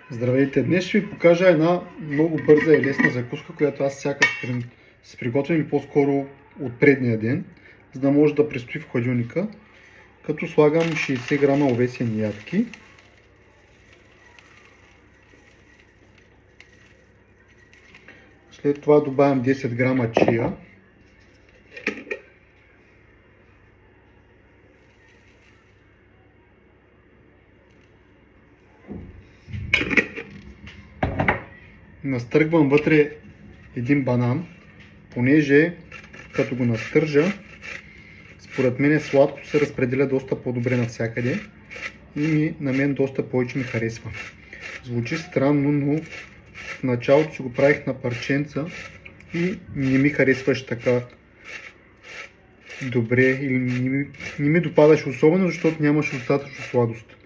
Здравейте! Днес ще ви покажа една много бърза и лесна закуска, която аз сякаш се приготвям и по-скоро от предния ден, за да може да престои в хладилника, като слагам 60 грама овесени ядки. След това добавям 10 грама чия. Настъргвам вътре един банан, понеже като го настържа, според мен сладкото се разпределя доста по-добре навсякъде и на мен доста повече ми харесва. Звучи странно, но в началото си го правих на парченца и не ми харесваше така добре или не ми допадаше особено, защото нямаше достатъчно сладост.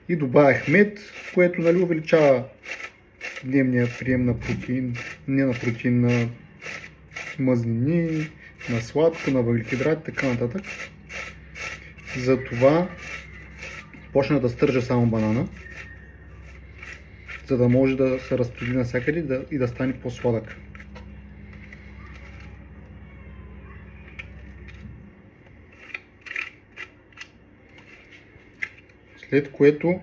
И добавях мед, което увеличава дневния прием на протеин, не на протеин, на мазнини, на сладко, на въглехидрати, така нататък. Затова почна да стържа само банана, за да може да се разпредели навсякъде и да стане по-сладък. След което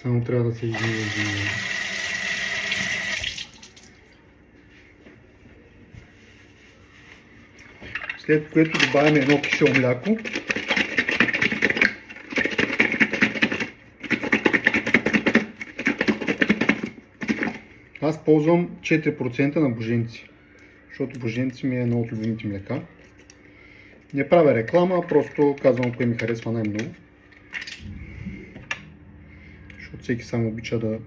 само трябва да се измие. След което добавяме едно кисело мляко. Аз ползвам 4% на Боженци, защото Боженци ми е едно от любимите млека. Не правя реклама, просто казвам кое ми харесва най-много. Защото всеки сам обича да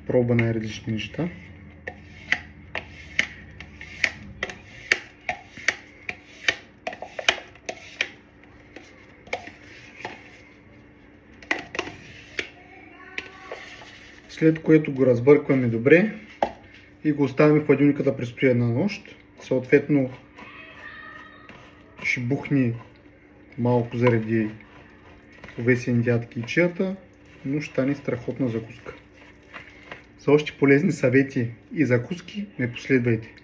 пробва най-различни неща. След което го разбъркваме добре и го оставяме в хладилника да престои една нощ. Съответно ще бухне малко заради овесените ядки и чията, но ще стане страхотна закуска. За още полезни съвети и закуски ме последвайте.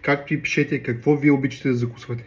Както и пишете какво вие обичате да закусвате.